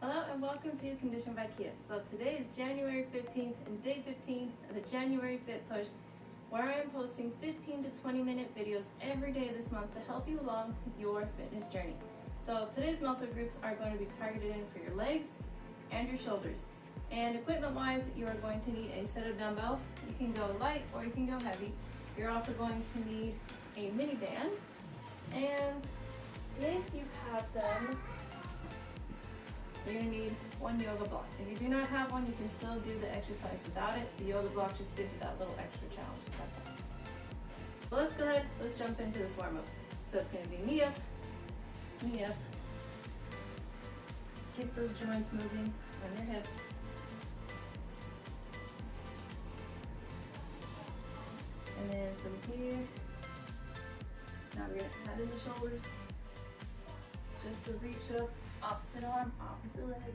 Hello and welcome to Condition by Kia. So today is January 15th and day 15 of the January Fit Push, where I am posting 15 to 20 minute videos every day this month to help you along with your fitness journey. So today's muscle groups are going to be targeted in for your legs and your shoulders. And equipment wise, you are going to need a set of dumbbells. You can go light or you can go heavy. You're also going to need a mini band. And if you have them, you're going to need one yoga block. If you do not have one, you can still do the exercise without it. The yoga block just gives you that little extra challenge. That's all. So let's go ahead, let's jump into this warm up. So it's going to be knee up, get those joints moving on your hips. And then from here, now we're going to add in the shoulders, just to reach up. Opposite arm, opposite leg.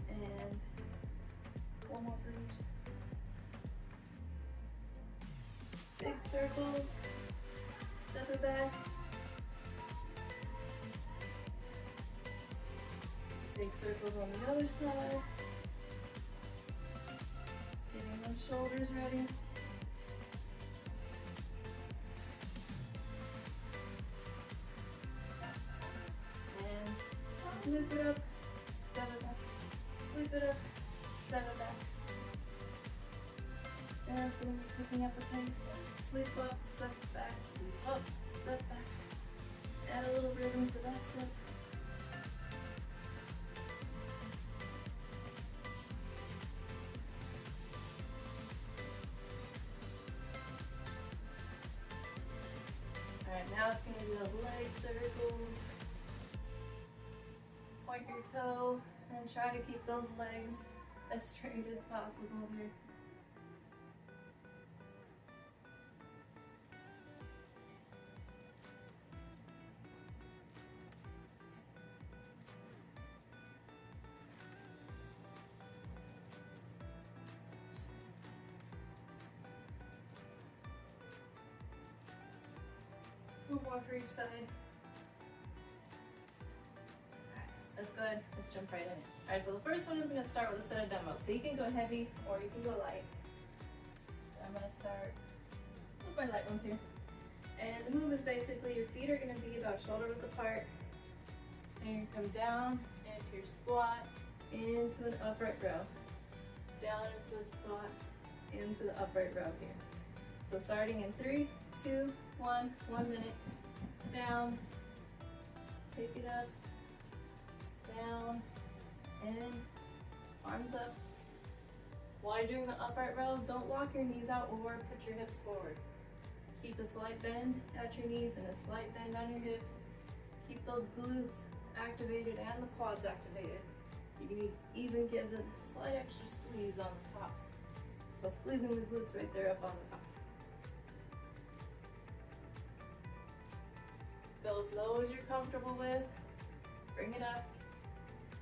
And one more for each. Big circles. Step it back. Big circles on the other side. Getting those shoulders ready. And loop it up, step it back, sweep it up, step it back. And it's going to be picking up the pace. Sweep up, step back, sweep up, step back. Add a little rhythm to that step. Alright, now it's going to be those leg circles. Point your toe and try to keep those legs as straight as possible here. One more for each side. Alright, let's go ahead, let's jump right in. Alright, so the first one is going to start with a set of dumbbells. So you can go heavy or you can go light. I'm going to start with my light ones here. And the move is basically your feet are going to be about shoulder width apart. And you come down into your squat, into an upright row. Down into a squat, into the upright row here. So starting in 3, 2, 1 minute, down, take it up, down, and arms up. While you're doing the upright row, don't lock your knees out or put your hips forward. Keep a slight bend at your knees and a slight bend on your hips. Keep those glutes activated and the quads activated. You can even give the slight extra squeeze on the top. So squeezing the glutes right there up on the top. Go as low as you're comfortable with. Bring it up.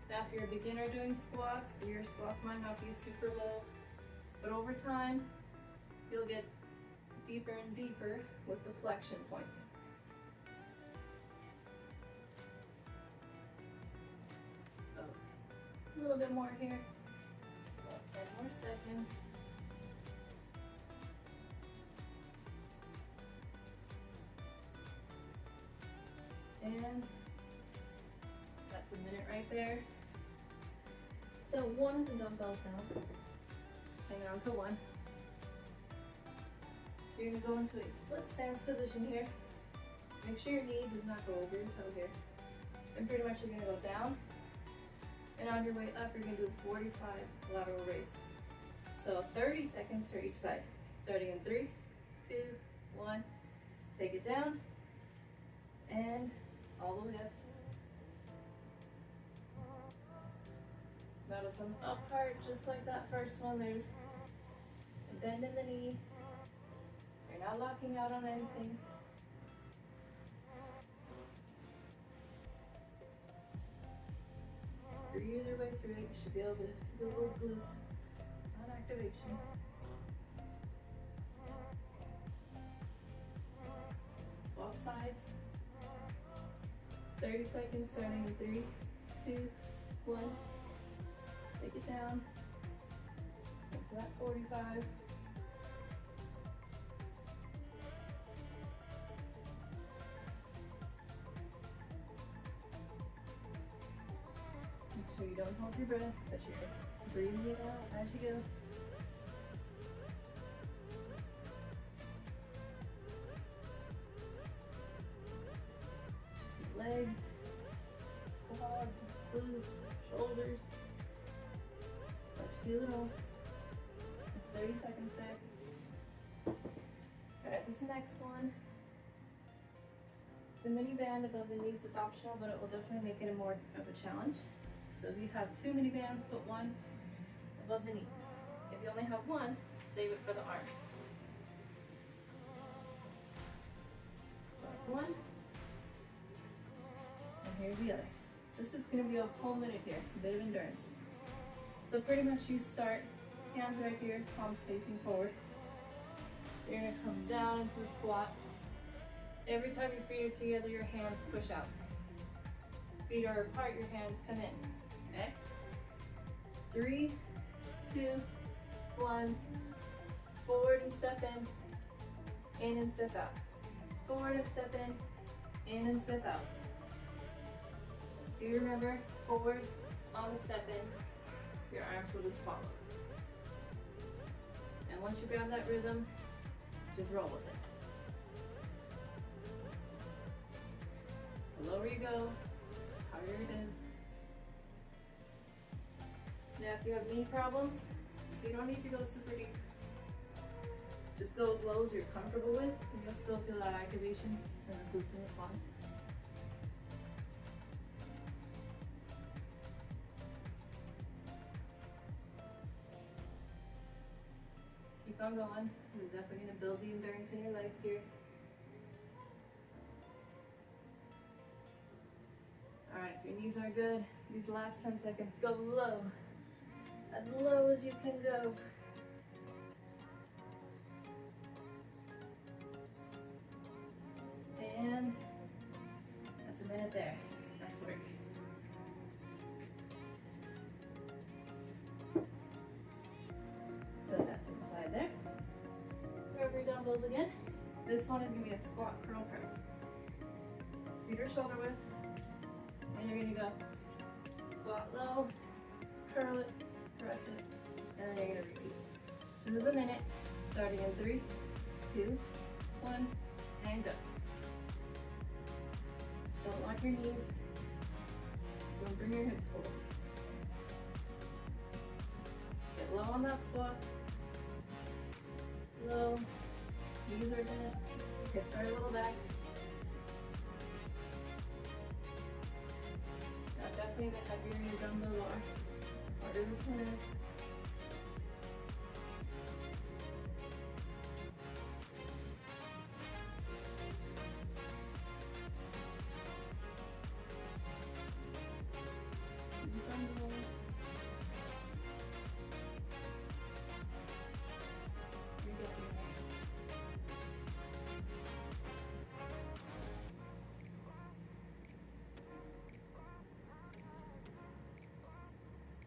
Now if you're a beginner doing squats, your squats might not be super low, but over time, you'll get deeper and deeper with the flexion points. So a little bit more here. About 10 more seconds. And that's a minute right there. So one of the dumbbells down, hang on to one. You're going to go into a split stance position here. Make sure your knee does not go over your toe here. And pretty much you're going to go down, and on your way up you're going to do 45 lateral raise. So 30 seconds for each side. Starting in 3, 2, 1, take it down, and all the way up. Notice on the up part, just like that first one, there's a bend in the knee. You're not locking out on anything. Breathe your way through it. You should be able to feel those glutes on activation. sides. 30 seconds starting in 3, 2, 1. Take it down. Into that 45. Make sure you don't hold your breath, but you're breathing it out as you go. Legs, quads, glutes, shoulders. Start to feel it all. It's 30 seconds there. Alright, this next one. The mini band above the knees is optional, but it will definitely make it more of a challenge. So if you have 2 mini bands, put one above the knees. If you only have one, save it for the arms. So that's one. And here's the other. This is going to be a whole minute here, a bit of endurance. So pretty much you start, hands right here, palms facing forward. You're going to come down into a squat. Every time your feet are together, your hands push out. Feet are apart, your hands come in. Okay? 3, 2, 1. Forward and step in and step out. Forward and step in and step out. Do you remember? Forward on the step in, your arms will just follow. And once you grab that rhythm, just roll with it. The lower you go, higher it is. Now if you have knee problems, you don't need to go super deep. Just go as low as you're comfortable with, and you'll still feel that activation in the glutes and the quads. Keep on going. You're definitely going to build the endurance in your legs here. Alright, if your knees are good, these last 10 seconds, go low. As low as you can go. And that's a minute there. Nice work. Set that to the side there. Grab your dumbbells again. This one is going to be a squat curl press. Feet are shoulder width. And you're going to go squat low, curl it, press it, and then you're going to repeat. This is a minute, starting in 3, 2, 1, and go. Don't lock your knees. Don't bring your hips forward. Get low on that squat. Low. Knees are bent. Hips are a little back. Now definitely the heavier your dumbbell are, harder this one is.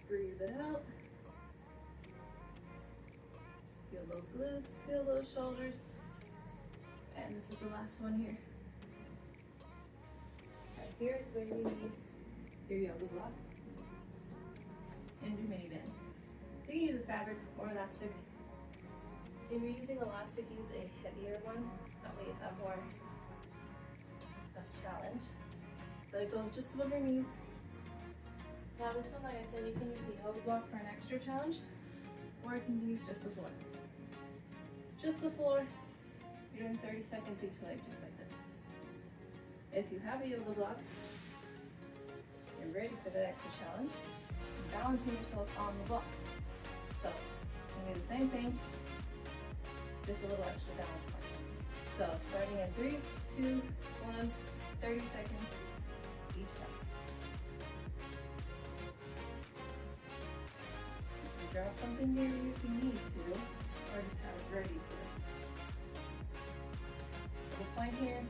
Breathe it out. Feel those glutes, feel those shoulders. And this is the last one here. Right here is where you need your yoga block and your mini band. So you can use a fabric or elastic. If you're using elastic, use a heavier one. That way you have more of a challenge. But it goes just above your knees. Now this one, like I said, you can use the yoga block for an extra challenge, or you can use just the floor. Just the floor, you're doing 30 seconds each leg, just like this. If you have a yoga block, you're ready for the extra challenge, you're balancing yourself on the block. So, it's going to be the same thing, just a little extra balance part. So, starting in 3, 2, 1, 30 seconds each side. Grab something near you if you need to, or just have it ready to. The point here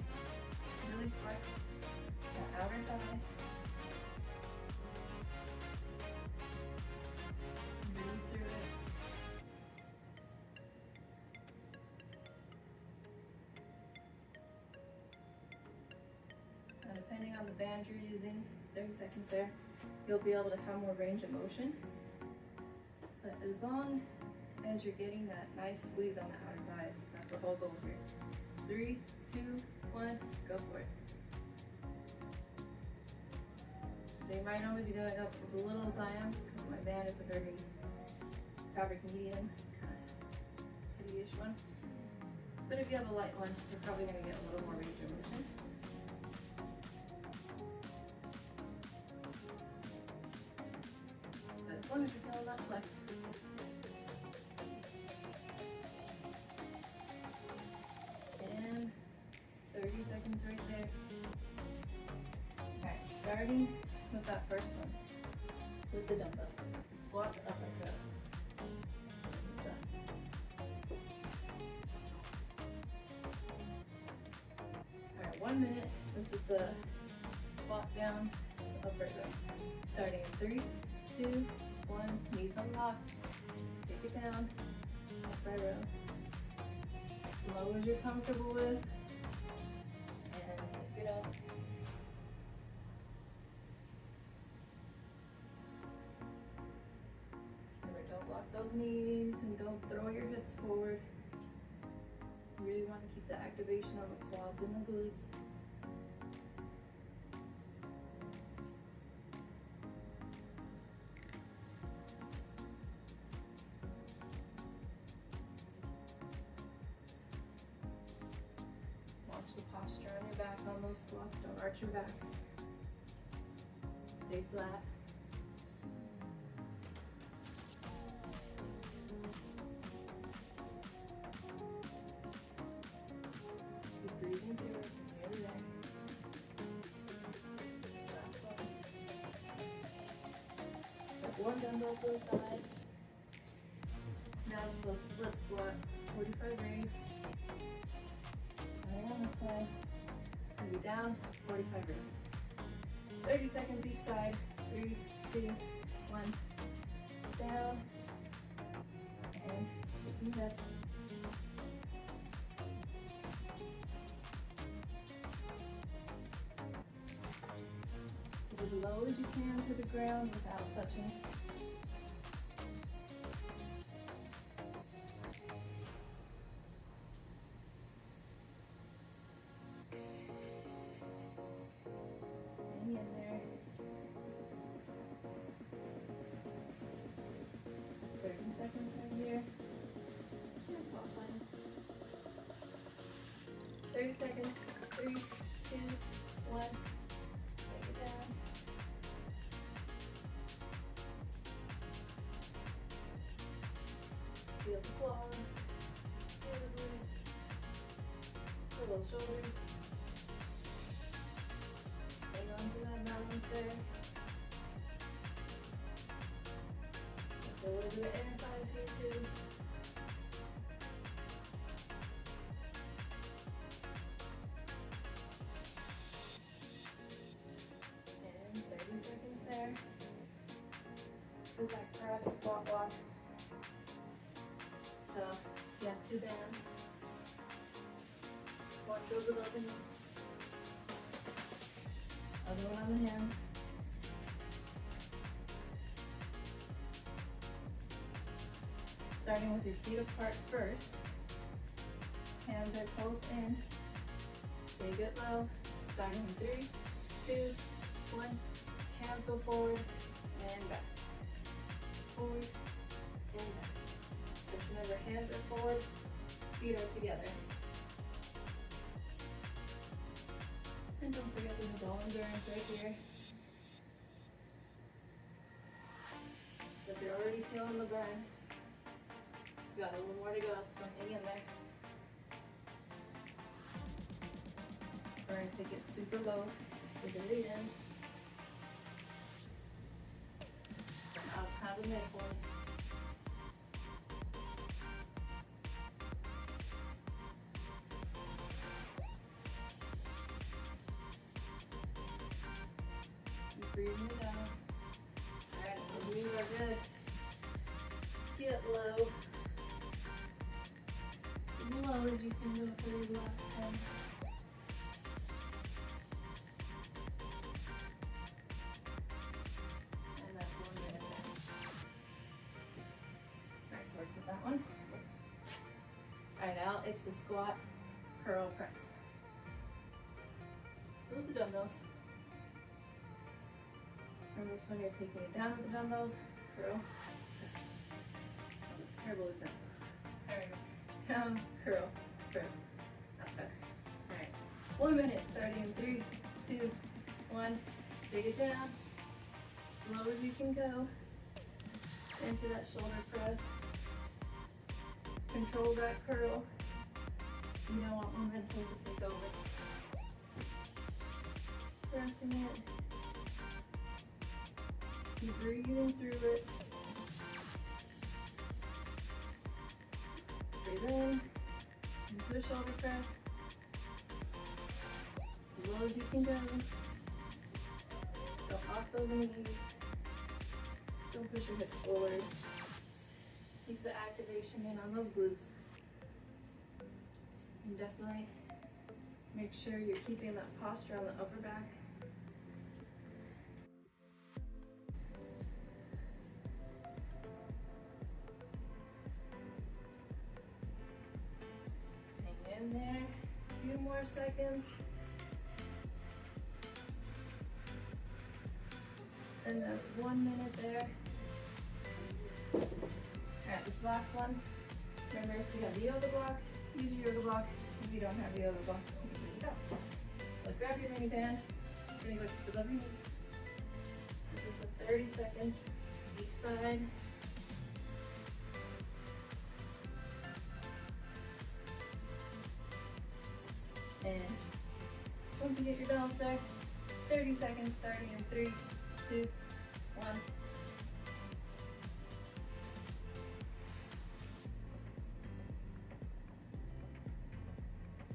band you're using, 30 seconds there, you'll be able to have more range of motion. But as long as you're getting that nice squeeze on the outer thighs, that's the whole goal here. 3, 2, 1, go for it. So you might only be going up as little as I am, because my band is a very fabric medium, kind of heavy-ish one. But if you have a light one, you're probably going to get a little more range of motion. But as long as you're feeling that flex. And 30 seconds right there. Alright, starting with that first one, with the dumbbells. Squats up like that. Alright, 1 minute. This is the squat down to upright row. Starting in 3, 2, 1. Knees unlocked. Take it down. Upright row. Slow as you're comfortable with. And take it up. Remember, don't block those knees and don't throw your hips forward. You really want to keep the activation on the quads and the glutes. Watch the posture on your back on those squats. Don't arch your back. Stay flat. Keep breathing through it. Nearly there. Last one. So 1 dumbbell to the side. Now it's the split squat. 45 degrees. On this side, and be down, 45 degrees. 30 seconds each side. 3, 2, 1. Down. And taking that. Get as low as you can to the ground without touching. Seconds right here. And swap sides. 30 seconds. 3, 2, 1. Take it down. Feel the quads. Feel the glutes. Feel those shoulders. Hang on to that balance there. A little bit of exercise here too. And 30 seconds there. This is that crab squat walk. So you have 2 bands. One goes above the knee. Other one on the hands. Starting with your feet apart first. Hands are close in. Stay good low. Starting in 3, 2, 1. Hands go forward and back. Forward and back. Just remember, hands are forward, feet are together. And don't forget there's ball endurance right here. So if you're already feeling the burn, you got a little more to go, so hang in there. Burn to get super low to the very end. And I'll have a mid one. Keep breathing it out. Alright, the knees are good. Get low. As low as you can go for these last 10. Now it's the squat curl press. So with the dumbbells, from this one you're taking it down with the dumbbells, curl, press. Terrible example. Alright, down, curl, press. That's better. Alright, 1 minute starting in 3, 2, 1. Take it down, as low as you can go, into that shoulder press. Control that curl. You don't want momentum to take over. Pressing it. Keep breathing through it. Breathe in, into a shoulder press. As low as you can go. Don't lock those knees. Don't push your hips forward. Keep the activation in on those glutes. And definitely make sure you're keeping that posture on the upper back. Hang in there. A few more seconds. And that's 1 minute there. Alright, this last one. Remember, if you have the yoga block, use your yoga block. If you don't have the yoga block, you go. So grab your mini band. You're gonna go just above your knees. This is the 30 seconds each side. And once you get your balance there, 30 seconds starting in 3, 2, 1.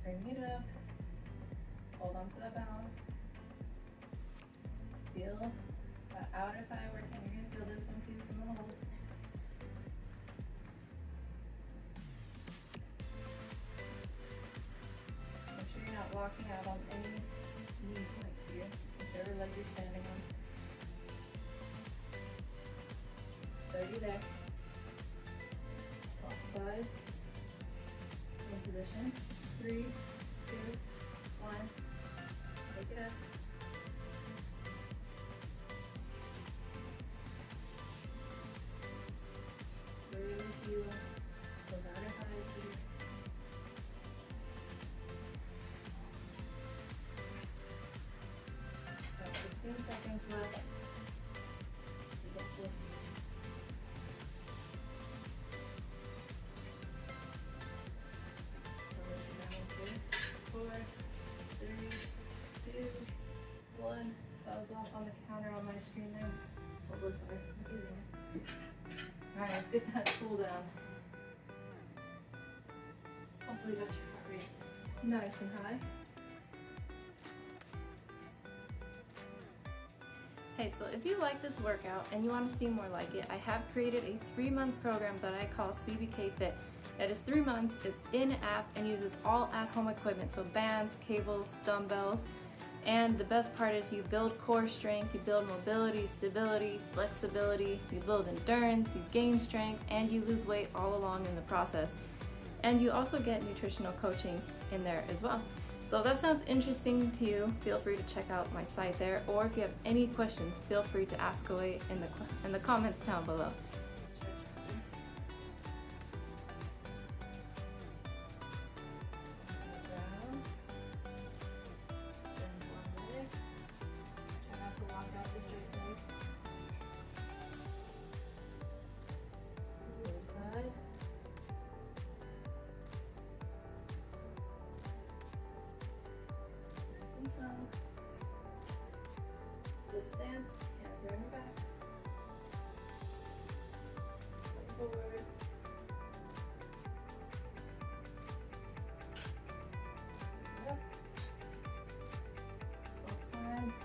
Bring it up. Hold on to that balance. Feel that outer thigh working. You're going to feel this one too from the hold. Make sure you're not locking out on any knee point here, whichever leg you're standing on. 30 there. Swap sides. In position. 3, 2, 1. Take it up. Really feel those outer thighs here. Got 15 seconds left to get this. On the counter on my screen there. What looks like easier. Alright, let's get that cool down. Hopefully got your heart rate nice and high. Hey, so if you like this workout and you want to see more like it, I have created a 3-month program that I call CBK Fit. It is 3 months, it's in-app and uses all at-home equipment, so bands, cables, dumbbells. And the best part is you build core strength, you build mobility, stability, flexibility, you build endurance, you gain strength, and you lose weight all along in the process. And you also get nutritional coaching in there as well. So if that sounds interesting to you, feel free to check out my site there, or if you have any questions, feel free to ask away in the comments down below. Good stance, hands are in your back. Look forward. Up. Swap sides.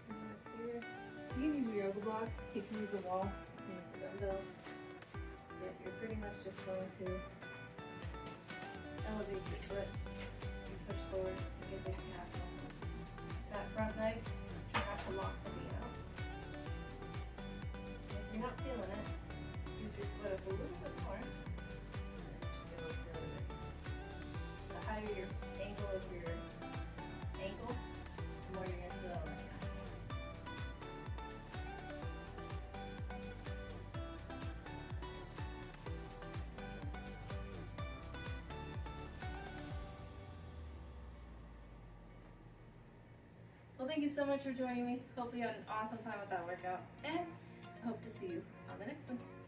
And here. You can use your yoga block. You can use a wall. You can use a dumbbell. You're pretty much just going to elevate your foot and push forward and get these calf muscles back of your ankle, the more you're gonna feel it right now. Well, thank you so much for joining me. Hope you had an awesome time with that workout, and I hope to see you on the next one.